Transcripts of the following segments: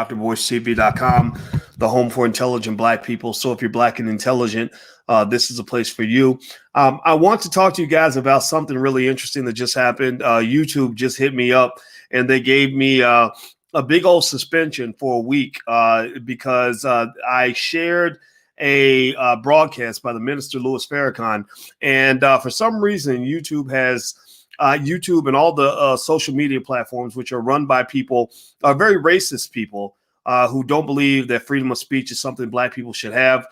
drvoicetv.com, the home for intelligent Black people. So if you're Black and intelligent, this is a place for you. I want to talk to you guys about something really interesting that just happened. YouTube just hit me up and they gave me a big old suspension for a week because I shared a broadcast by the minister Louis Farrakhan. And for some reason, YouTube and all the social media platforms, which are run by people, very racist people who don't believe that freedom of speech is something Black people should have.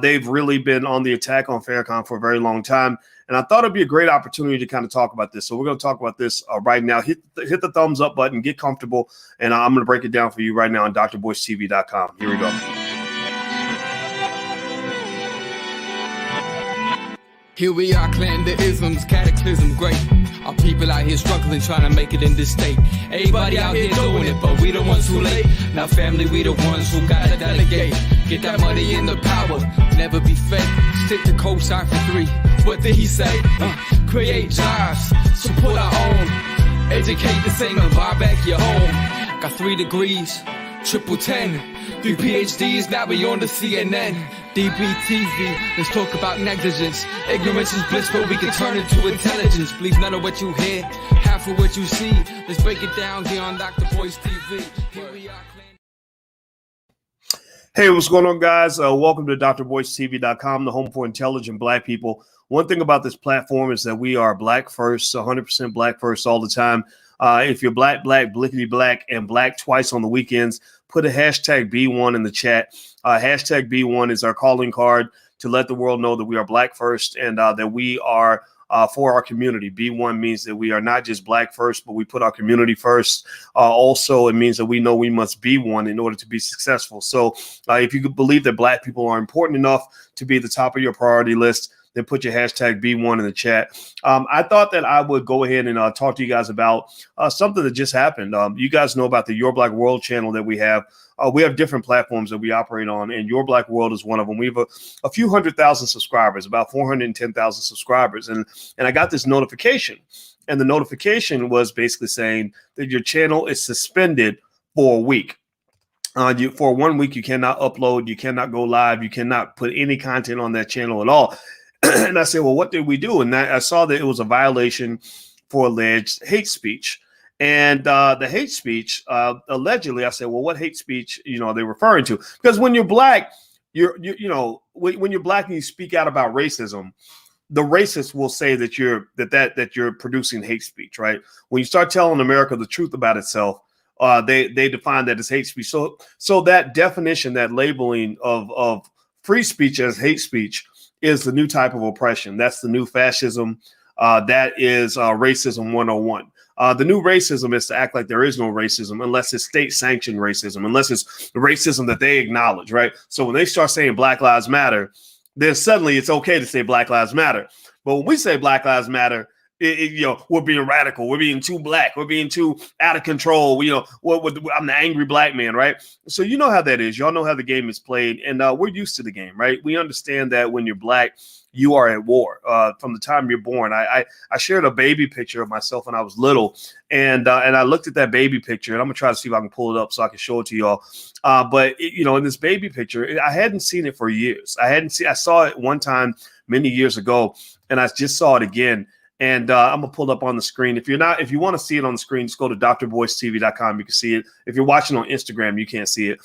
They've really been on the attack on Farrakhan for a very long time. And I thought it'd be a great opportunity to kind of talk about this. So we're going to talk about this right now. Hit the thumbs up button, get comfortable, and I'm going to break it down for you right now on drvoicetv.com. Here we go. Here we are, clan the isms, cataclysm, great. Our people out here struggling, trying to make it in this state. Everybody out here doing it, but we the ones who late. Now family, we the ones who gotta delegate. Get that money in the power, never be fake. Stick to co-sign for 3. What did he say? Create jobs, support our own. Educate the same and buy back your home. Got 3 degrees, triple 10. 3 PhDs, now we on the CNN. DBTV, let's talk about negligence. Ignorance is bliss, but we can turn it to intelligence. Believe none of what you hear, half of what you see. Let's break it down here on Dr. Voice TV. Here we are. Hey, what's going on, guys? Welcome to drvoicetv.com, the home for intelligent Black people. One thing about this platform is that we are Black first, 100% Black first all the time. If you're Black, blickety black, and Black twice on the weekends, put a hashtag B1 in the chat. Hashtag B1 is our calling card to let the world know that we are Black first and that we are for our community. B1 means that we are not just Black first, but we put our community first. Also, it means that we know we must be one in order to be successful. So if you believe that Black people are important enough to be at the top of your priority list, then put your hashtag B1 in the chat. I thought that I would go ahead and talk to you guys about something that just happened. You guys know about the Your Black World channel that we have. We have different platforms that we operate on, and Your Black World is one of them. We have a few 100,000 subscribers, about 410,000 subscribers. And I got this notification, and the notification was basically saying that your channel is suspended for a week. For 1 week, you cannot upload, you cannot go live, you cannot put any content on that channel at all. And I said, well, what did we do? And I saw that it was a violation for alleged hate speech. And the hate speech, allegedly, I said, well, what hate speech, are they referring to? Because when you're Black, when you're Black and you speak out about racism, the racists will say that you're producing hate speech, right? When you start telling America the truth about itself, they define that as hate speech. So that definition, that labeling of free speech as hate speech is the new type of oppression. That's the new fascism. That is racism 101. The new racism is to act like there is no racism unless it's state-sanctioned racism, unless it's racism that they acknowledge, right? So when they start saying Black Lives Matter, then suddenly it's okay to say Black Lives Matter. But when we say Black Lives Matter, we're being radical. We're being too Black. We're being too out of control. I'm the angry Black man, right? So you know how that is. Y'all know how the game is played, and we're used to the game, right? We understand that when you're Black, you are at war from the time you're born. I shared a baby picture of myself when I was little, and I looked at that baby picture, and I'm gonna try to see if I can pull it up so I can show it to y'all. But in this baby picture, I hadn't seen it for years. I saw it one time many years ago, and I just saw it again. And I'm gonna pull it up on the screen. If you want to see it on the screen, just go to drvoicetv.com. You can see it. If you're watching on Instagram, you can't see it.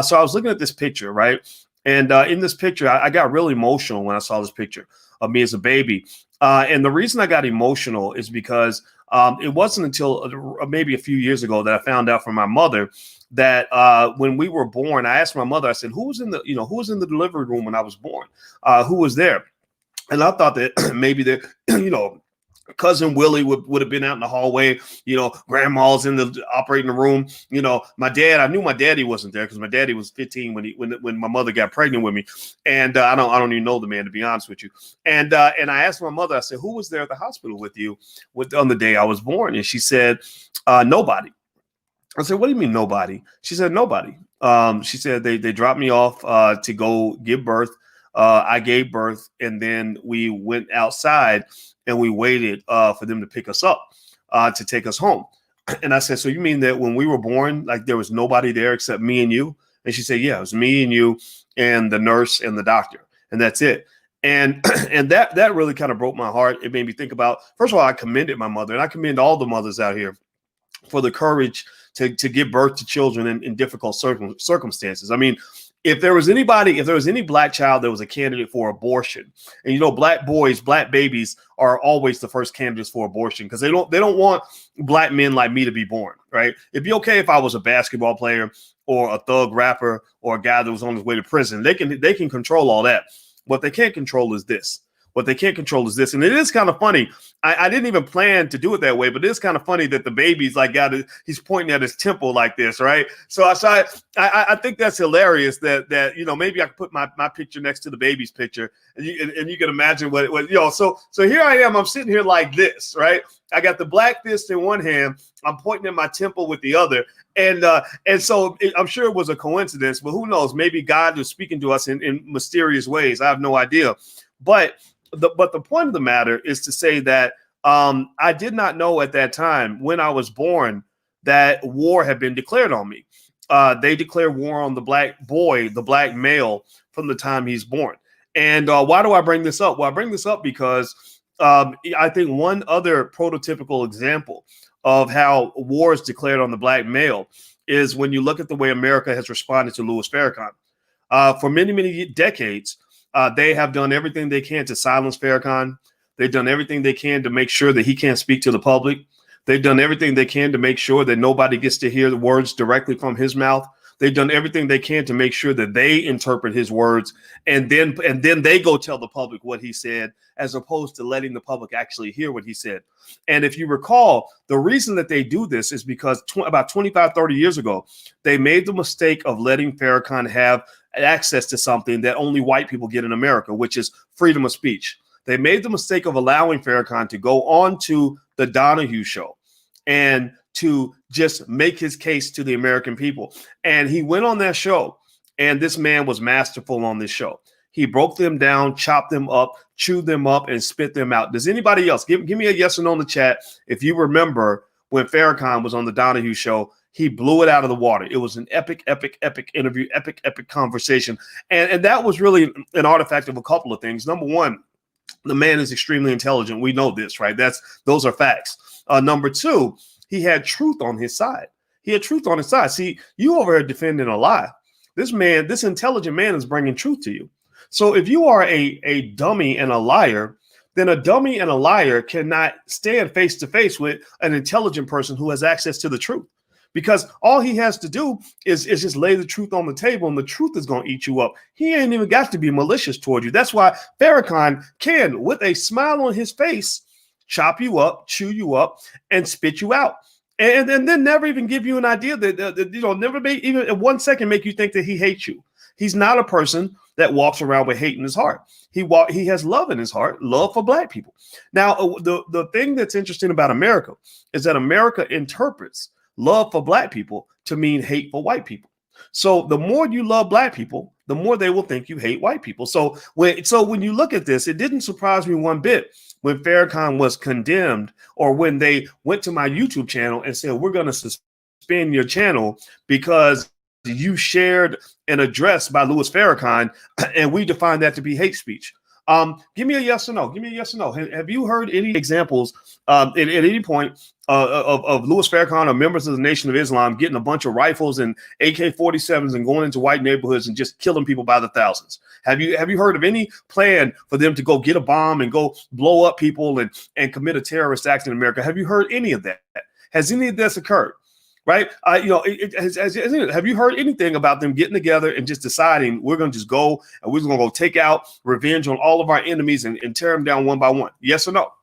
So I was looking at this picture, right? And in this picture, I got really emotional when I saw this picture of me as a baby. And the reason I got emotional is because it wasn't until maybe a few years ago that I found out from my mother that when we were born, I asked my mother, I said, who was in the delivery room when I was born? Who was there? And I thought that maybe that, Cousin Willie would have been out in the hallway, grandma's in the operating room. My dad, I knew my daddy wasn't there because my daddy was 15 when my mother got pregnant with me. And I don't even know the man, to be honest with you. And I asked my mother, I said, who was there at the hospital with you on the day I was born? And she said, nobody. I said, what do you mean nobody? She said, nobody. She said they dropped me off to go give birth. I gave birth, and then we went outside and we waited for them to pick us up to take us home. And I said, so you mean that when we were born, like there was nobody there except me and you? And she said, yeah, it was me and you and the nurse and the doctor, and that's it. And and that really kind of broke my heart. It made me think about, first of all, I commended my mother, and I commend all the mothers out here for the courage to give birth to children in difficult circumstances. I mean, if there was any black child that was a candidate for abortion, and you know, black boys, black babies are always the first candidates for abortion because they don't want black men like me to be born, right? It'd be okay if I was a basketball player or a thug rapper or a guy that was on his way to prison. They can control all that. What they can't control is this. What they can't control is this. And it is kind of funny. I didn't even plan to do it that way, but it is kind of funny that the baby's like he's pointing at his temple like this, right? So I think that's hilarious that you know, maybe I could put my picture next to the baby's picture, and you can imagine what you know. So here I am. I'm sitting here like this, right? I got the black fist in one hand. I'm pointing at my temple with the other. And so I'm sure it was a coincidence, but who knows? Maybe God was speaking to us in mysterious ways. I have no idea. But the point of the matter is to say that I did not know at that time when I was born that war had been declared on me. They declare war on the black boy, the black male, from the time he's born. And why do I bring this up? Well, I bring this up because I think one other prototypical example of how war is declared on the black male is when you look at the way America has responded to Louis Farrakhan. For many, many decades, they have done everything they can to silence Farrakhan. They've done everything they can to make sure that he can't speak to the public. They've done everything they can to make sure that nobody gets to hear the words directly from his mouth. They've done everything they can to make sure that they interpret his words, and then they go tell the public what he said, as opposed to letting the public actually hear what he said. And if you recall, the reason that they do this is because about 25, 30 years ago, they made the mistake of letting Farrakhan have access to something that only white people get in America, which is freedom of speech. They made the mistake of allowing Farrakhan to go on to the Donahue show and to just make his case to the American people. And he went on that show, and this man was masterful on this show. He broke them down, chopped them up, chewed them up, and spit them out. Does anybody else, give me a yes or no in the chat if you remember when Farrakhan was on the Donahue show, he blew it out of the water. It was an epic, epic, epic interview, epic, epic conversation. And that was really an artifact of a couple of things. Number one, the man is extremely intelligent. We know this, right? Those are facts. Number two, he had truth on his side. He had truth on his side. See, you over here defending a lie. This intelligent man is bringing truth to you. So if you are a dummy and a liar, then a dummy and a liar cannot stand face to face with an intelligent person who has access to the truth. Because all he has to do is just lay the truth on the table, and the truth is going to eat you up. He ain't even got to be malicious toward you. That's why Farrakhan can, with a smile on his face, chop you up, chew you up, and spit you out. And then never even give you an idea that never make, even in 1 second, make you think that he hates you. He's not a person that walks around with hate in his heart. He has love in his heart, love for black people. Now, the thing that's interesting about America is that America interprets love for black people to mean hate for white people. So the more you love black people, the more they will think you hate white people. So when you look at this, it didn't surprise me one bit when Farrakhan was condemned, or when they went to my YouTube channel and said, we're going to suspend your channel because you shared an address by Louis Farrakhan, and we define that to be hate speech. Give me a yes or no. Give me a yes or no. Have you heard any examples at any point of Louis Farrakhan or members of the Nation of Islam getting a bunch of rifles and AK-47s and going into white neighborhoods and just killing people by the thousands? Have you heard of any plan for them to go get a bomb and go blow up people and commit a terrorist act in America? Have you heard any of that? Has any of this occurred? Right? Have you heard anything about them getting together and just deciding we're going to just go and we're going to go take out revenge on all of our enemies and tear them down one by one? Yes or no?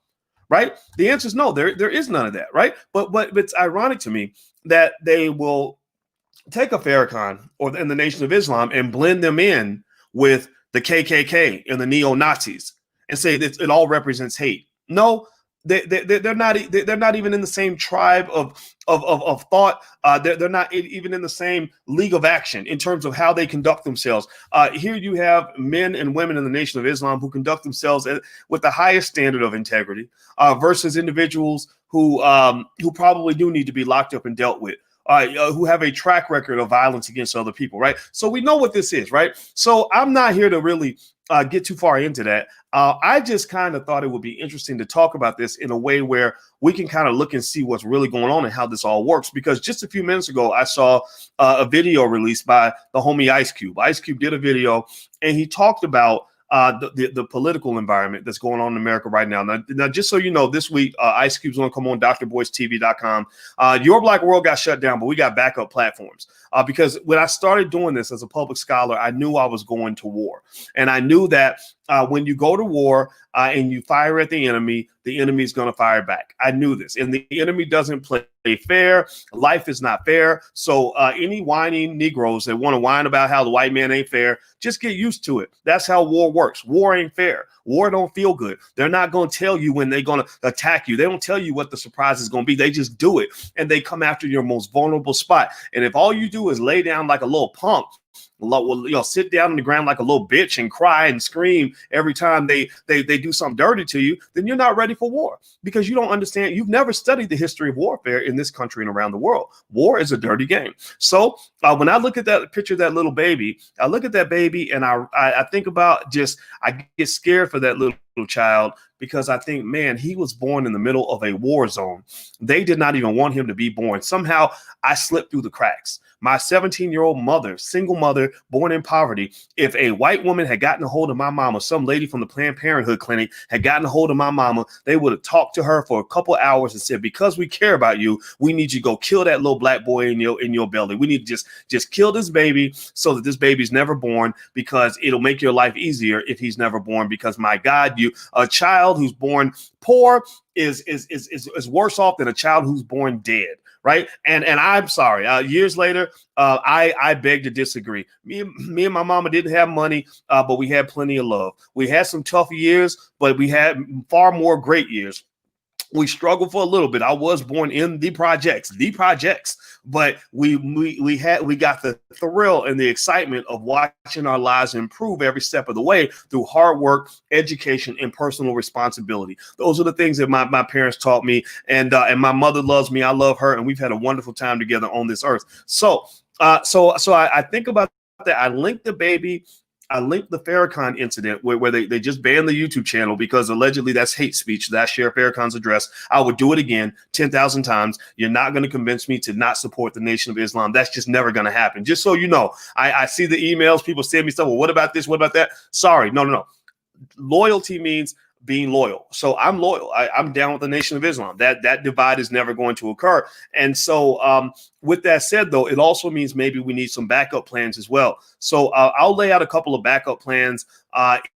Right? The answer is no. There is none of that. Right? But it's ironic to me that they will take a Farrakhan and the Nation of Islam and blend them in with the KKK and the neo-Nazis and say that it all represents hate. No. They're not even in the same tribe of thought. They're not even in the same league of action in terms of how they conduct themselves. Here you have men and women in the Nation of Islam who conduct themselves with the highest standard of integrity versus individuals who probably do need to be locked up and dealt with. Who have a track record of violence against other people, right? So we know what this is, right? So I'm not here to really get too far into that. I just kind of thought it would be interesting to talk about this in a way where we can kind of look and see what's really going on and how this all works. Because just a few minutes ago, I saw a video released by the homie Ice Cube. Ice Cube did a video and he talked about the political environment that's going on in America right now. Now, just so you know, this week, Ice Cube's going to come on drboystv.com. Your Black World got shut down, but we got backup platforms. Because when I started doing this as a public scholar, I knew I was going to war. And I knew that when you go to war and you fire at the enemy is going to fire back. I knew this. And the enemy doesn't play fair. Life is not fair. So any whining Negroes that want to whine about how the white man ain't fair, just get used to it. That's how war works. War ain't fair. War don't feel good. They're not going to tell you when they're going to attack you. They don't tell you what the surprise is going to be. They just do it. And they come after your most vulnerable spot. And if all you do is lay down like a little punk, sit down on the ground like a little bitch and cry and scream every time they do something dirty to you, then you're not ready for war because you don't understand. You've never studied the history of warfare in this country and around the world. War is a dirty game. So when I look at that picture of that little baby, I look at that baby and I think about I get scared for that little child because I think, man, he was born in the middle of a war zone. They did not even want him to be born. Somehow I slipped through the cracks. My 17-year-old mother, single mother, born in poverty, if a white woman had gotten a hold of my mama, some lady from the Planned Parenthood clinic had gotten a hold of my mama, they would have talked to her for a couple hours and said, because we care about you, we need you to go kill that little black boy in your belly. We need to just kill this baby so that this baby's never born because it'll make your life easier if he's never born because, my God, a child who's born poor is worse off than a child who's born dead. Right. And I'm sorry. Years later, I beg to disagree. Me and my mama didn't have money, but we had plenty of love. We had some tough years, but we had far more great years. We struggled for a little bit. I was born in the projects, but we got the thrill and the excitement of watching our lives improve every step of the way through hard work, education, and personal responsibility. Those are the things that my parents taught me, and my mother loves me. I love her, and we've had a wonderful time together on this earth. So I think about that. I link the baby. I linked the Farrakhan incident where they just banned the YouTube channel because allegedly that's hate speech. That Sheriff Farrakhan's address. I would do it again 10,000 times. You're not going to convince me to not support the Nation of Islam. That's just never going to happen. Just so you know, I see the emails. People send me stuff. Well, what about this? What about that? Sorry. No. Loyalty means being loyal. So I'm loyal. I'm down with the Nation of Islam. That divide is never going to occur. And so with that said, though, it also means maybe we need some backup plans as well. So I'll lay out a couple of backup plans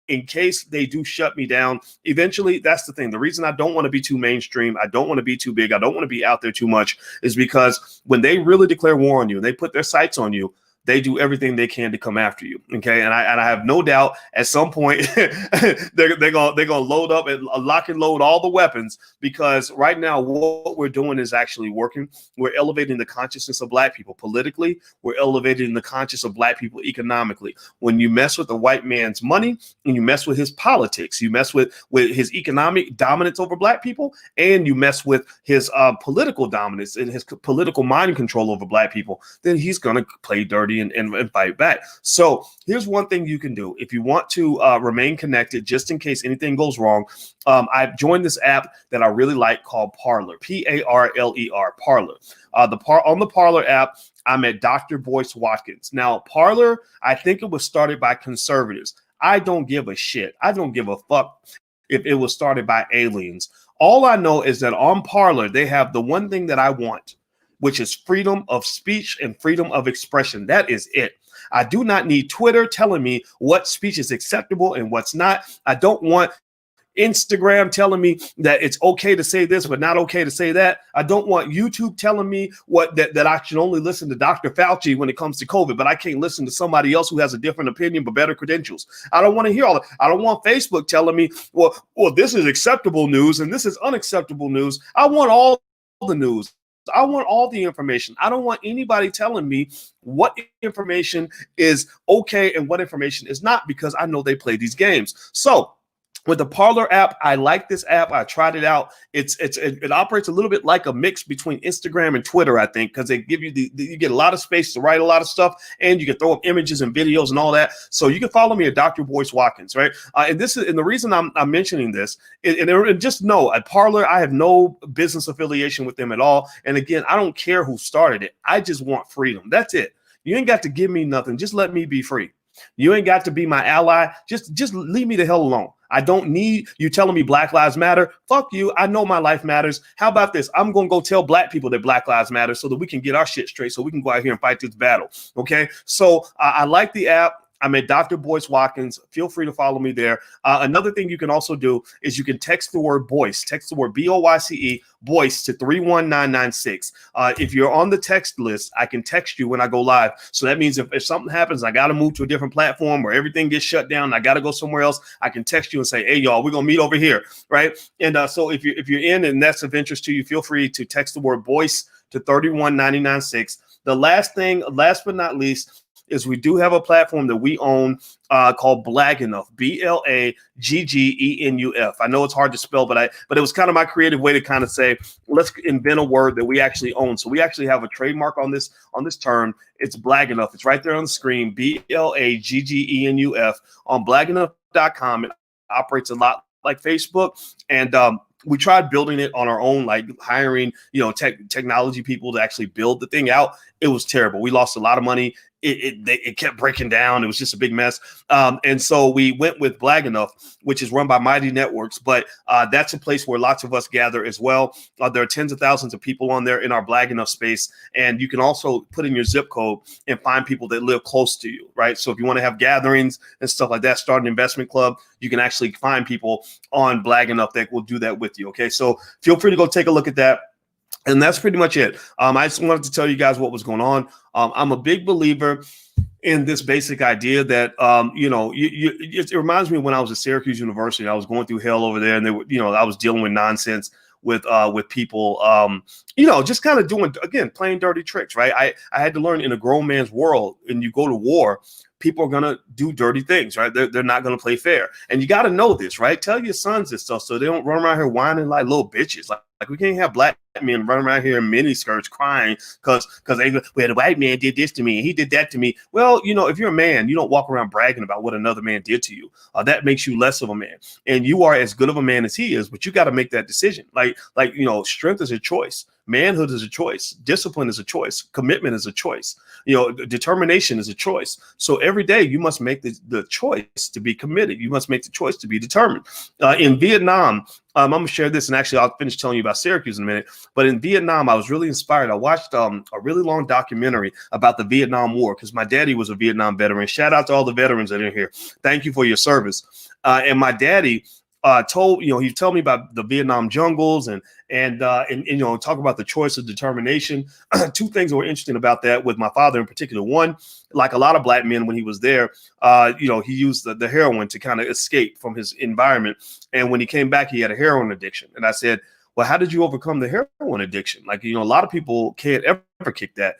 in case they do shut me down. Eventually, that's the thing. The reason I don't want to be too mainstream, I don't want to be too big, I don't want to be out there too much is because when they really declare war on you, they put their sights on you, they do everything they can to come after you. Okay. And I have no doubt at some point they're gonna load up and lock and load all the weapons, because right now what we're doing is actually working. We're elevating the consciousness of Black people politically. We're elevating the consciousness of Black people economically. When you mess with the white man's money and you mess with his politics, you mess with his economic dominance over Black people, and you mess with his political dominance and his political mind control over Black people, then he's gonna play dirty and fight back. So here's one thing you can do if you want to remain connected, just in case anything goes wrong. I've joined this app that I really like called Parler, Parler, Parler. On the Parler app, I'm at Dr. Boyce Watkins. Now, Parler, I think it was started by conservatives. I don't give a shit. I don't give a fuck if it was started by aliens. All I know is that on Parler, they have the one thing that I want, which is freedom of speech and freedom of expression. That is it. I do not need Twitter telling me what speech is acceptable and what's not. I don't want Instagram telling me that it's okay to say this, but not okay to say that. I don't want YouTube telling me that I should only listen to Dr. Fauci when it comes to COVID, but I can't listen to somebody else who has a different opinion but better credentials. I don't want to hear all that. I don't want Facebook telling me, well, this is acceptable news and this is unacceptable news. I want all the news. I want all the information. I don't want anybody telling me what information is okay and what information is not, because I know they play these games. So With the Parler app, I like this app. I tried it out. It operates a little bit like a mix between Instagram and Twitter, I think, because they give you you get a lot of space to write a lot of stuff, and you can throw up images and videos and all that. So you can follow me at Dr. Boyce Watkins, right? And the reason I'm mentioning this, and just know at Parler, I have no business affiliation with them at all. And again, I don't care who started it. I just want freedom. That's it. You ain't got to give me nothing. Just let me be free. You ain't got to be my ally. Just leave me the hell alone. I don't need you telling me Black Lives Matter. Fuck you. I know my life matters. How about this? I'm going to go tell black people that Black Lives Matter so that we can get our shit straight, so we can go out here and fight this battle. Okay. So I like the app. I'm at Dr. Boyce Watkins. Feel free to follow me there. Another thing you can also do is you can text the word Boyce. Text the word BOYCE, Boyce, to 31996. If you're on the text list, I can text you when I go live. So that means if something happens, I got to move to a different platform or everything gets shut down, I got to go somewhere else, I can text you and say, hey, y'all, we're going to meet over here, right? And so if you're in and that's of interest to you, feel free to text the word Boyce to 31996. The last but not least, is we do have a platform that we own called Blag Enough, BLAGGENUF. I know it's hard to spell, but it was kind of my creative way to kind of say, let's invent a word that we actually own. So we actually have a trademark on this term. It's Blag Enough. It's right there on the screen, BLAGGENUF on blagenough.com. It operates a lot like Facebook, and we tried building it on our own, like hiring, technology people to actually build the thing out. It was terrible. We lost a lot of money. It kept breaking down. It was just a big mess. And so we went with Blag Enough, which is run by Mighty Networks. But that's a place where lots of us gather as well. There are tens of thousands of people on there in our Blag Enough space. And you can also put in your zip code and find people that live close to you, right? So if you want to have gatherings and stuff like that, start an investment club, you can actually find people on Blag Enough that will do that with you. Okay, so feel free to go take a look at that. And that's pretty much it. I just wanted to tell you guys what was going on. I'm a big believer in this basic idea that, it reminds me of when I was at Syracuse University. I was going through hell over there, and I was dealing with nonsense with people, just kind of doing, again, playing dirty tricks, right? I had to learn in a grown man's world, and you go to war, people are going to do dirty things, right? They're not going to play fair. And you got to know this, right? Tell your sons this stuff so they don't run around here whining like little bitches. Like we can't have black men running around here in mini skirts crying because the white man did this to me and he did that to me. Well, if you're a man, you don't walk around bragging about what another man did to you. That makes you less of a man. And you are as good of a man as he is, but you got to make that decision. Strength is a choice. Manhood is a choice. Discipline is a choice. Commitment is a choice. Determination is a choice. So every day you must make the choice to be committed. You must make the choice to be determined. In Vietnam, I'm going to share this, and actually I'll finish telling you about Syracuse in a minute. But in Vietnam, I was really inspired. I watched a really long documentary about the Vietnam War because my daddy was a Vietnam veteran. Shout out to all the veterans that are in here. Thank you for your service. And my daddy he told me about the Vietnam jungles and talk about the choice of determination. Two things that were interesting about that with my father in particular. One, like a lot of black men when he was there, he used the heroin to kind of escape from his environment. And when he came back, he had a heroin addiction. And I said, well, how did you overcome the heroin addiction? A lot of people can't ever kick that.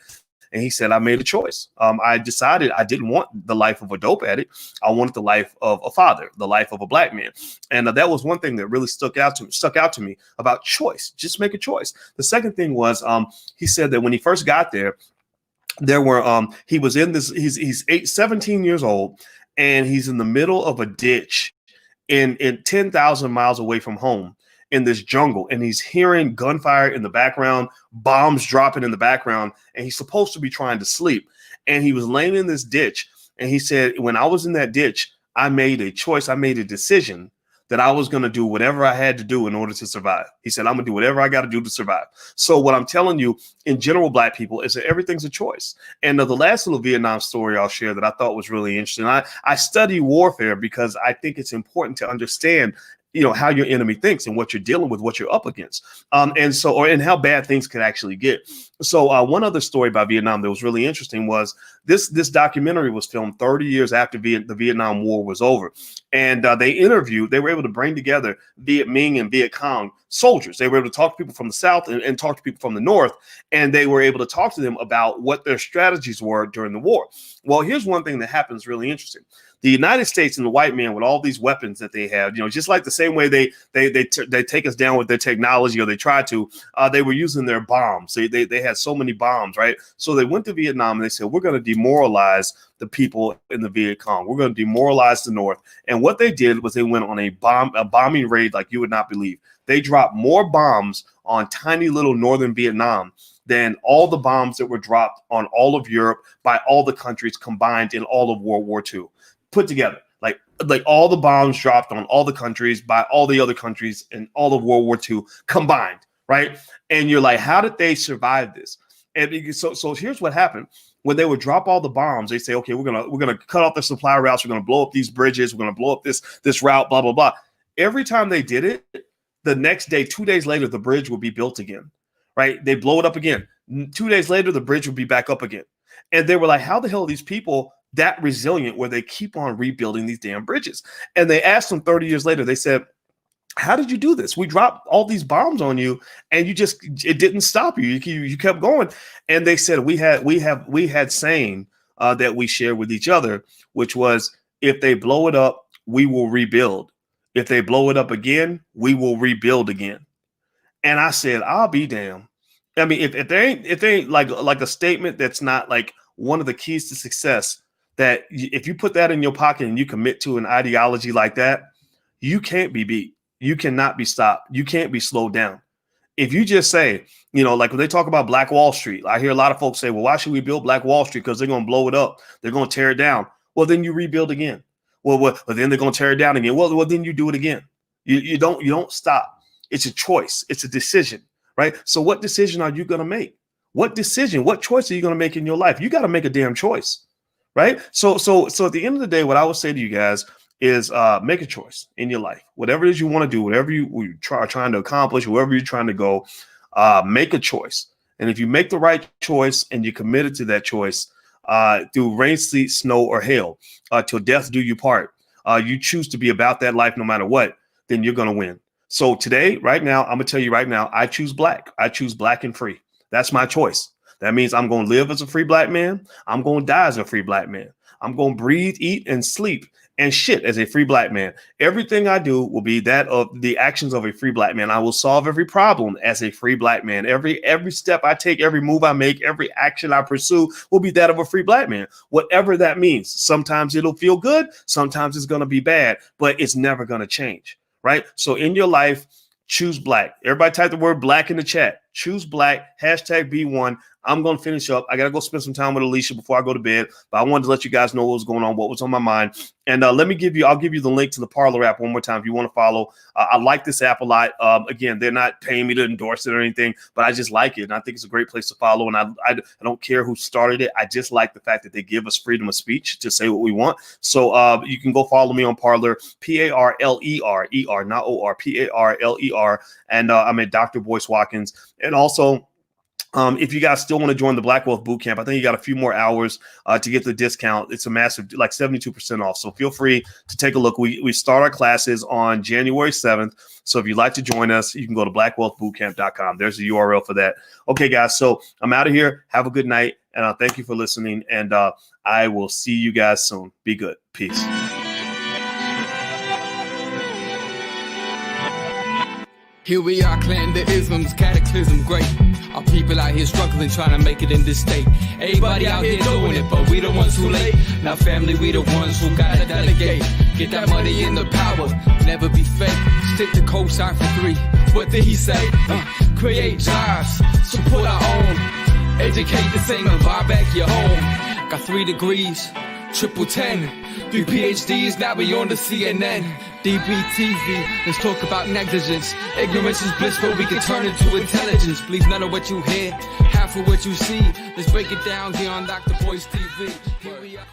And he said, I made a choice. I decided I didn't want the life of a dope addict. I wanted the life of a father, the life of a black man. And that was one thing that really stuck out to me about choice. Just make a choice. The second thing was he said that when he first got there were he was in this, he's 17 years old, and he's in the middle of a ditch in 10,000 miles away from home, in this jungle, and he's hearing gunfire in the background, bombs dropping in the background, and he's supposed to be trying to sleep. And he was laying in this ditch, and he said, when I was in that ditch, I made a choice. I made a decision that I was going to do whatever I had to do in order to survive. He said, I'm going to do whatever I got to do to survive. So what I'm telling you in general, black people, is that everything's a choice. And the last little Vietnam story I'll share that I thought was really interesting. I study warfare because I think it's important to understand how your enemy thinks and what you're dealing with, what you're up against. And how bad things could actually get. So one other story about Vietnam that was really interesting was this documentary was filmed 30 years after the Vietnam War was over. And they were able to bring together Viet Minh and Viet Cong soldiers. They were able to talk to people from the South and talk to people from the North. And they were able to talk to them about what their strategies were during the war. Well, here's one thing that happens really interesting. The United States and the white man with all these weapons that they have, just like the same way they take us down with their technology, or they try to, they were using their bombs. They had so many bombs, right? So they went to Vietnam and they said, we're going to demoralize the people in the Viet Cong. We're going to demoralize the North. And what they did was they went on a bombing raid like you would not believe. They dropped more bombs on tiny little northern Vietnam than all the bombs that were dropped on all of Europe by all the countries combined in all of World War II. Put together, like all the bombs dropped on all the countries by all the other countries in all of World War II combined, right? And you're like, how did they survive this? And so here's what happened. When they would drop all the bombs, they say, okay, we're gonna cut off the supply routes, we're gonna blow up these bridges, we're gonna blow up this route, blah blah blah. Every time they did it, the next day, 2 days later, the bridge would be built again, right? They blow it up again. 2 days later, the bridge would be back up again. And they were like, how the hell are these people that resilient where they keep on rebuilding these damn bridges? And they asked them 30 years later, they said, how did you do this? We dropped all these bombs on you and it didn't stop you. You kept going. And they said, we had saying that we shared with each other, which was, if they blow it up, we will rebuild. If they blow it up again, we will rebuild again. And I said, I'll be damned. I mean, if they ain't like a statement that's not like one of the keys to success, that if you put that in your pocket and you commit to an ideology like that, you can't be beat. You cannot be stopped. You can't be slowed down. If you just say, like when they talk about Black Wall Street, I hear a lot of folks say, well, why should we build Black Wall Street? Because they're going to blow it up. They're going to tear it down. Well, then you rebuild again. Well, then they're going to tear it down again. Well, then you do it again. You don't stop. It's a choice. It's a decision, right? So what decision are you going to make? What choice are you going to make in your life? You got to make a damn choice. Right. So at the end of the day, what I would say to you guys is make a choice in your life. Whatever it is you want to do, whatever you are trying to accomplish, wherever you're trying to go, make a choice. And if you make the right choice and you're committed to that choice through rain, sleet, snow, or hail, till death do you part, you choose to be about that life no matter what, then you're going to win. So today, right now, I'm going to tell you right now, I choose black. I choose black and free. That's my choice. That means I'm going to live as a free black man. I'm going to die as a free black man. I'm going to breathe, eat, and sleep and shit as a free black man. Everything I do will be that of the actions of a free black man. I will solve every problem as a free black man. Every step I take, every move I make, every action I pursue will be that of a free black man. Whatever that means. Sometimes it'll feel good. Sometimes it's going to be bad, but it's never going to change. Right? So in your life, choose black. Everybody type the word black in the chat. Choose black, #B1. I'm going to finish up. I got to go spend some time with Alicia before I go to bed, but I wanted to let you guys know what was going on, what was on my mind. And I'll give you the link to the Parler app one more time if you want to follow. I like this app a lot. Again, they're not paying me to endorse it or anything, but I just like it. And I think it's a great place to follow. And I don't care who started it. I just like the fact that they give us freedom of speech to say what we want. So you can go follow me on Parler, Parler, not OR, Parler. And I'm at Dr. Boyce Watkins. And also, if you guys still want to join the Black Wealth Bootcamp, I think you got a few more hours to get the discount. It's a massive, like 72% off. So feel free to take a look. We start our classes on January 7th. So if you'd like to join us, you can go to blackwealthbootcamp.com. There's the URL for that. Okay, guys. So I'm out of here. Have a good night. And thank you for listening. And I will see you guys soon. Be good. Peace. Here we are, clan the isms, cataclysm great. Our people out here struggling, trying to make it in this state. Everybody out here doing it, but we the ones who late. Now family, we the ones who gotta delegate. Get that money in the power, never be fake. Stick to cosign for 3. What did he say? Create jobs, support our own. Educate the same and buy back your home. Got 3 degrees, triple 10. 3 PhDs, now we on the CNN. DBTV, let's talk about negligence. Ignorance is bliss, but we can turn it to intelligence. Believe none of what you hear, half of what you see. Let's break it down here on Dr. Boyce TV. Here we are.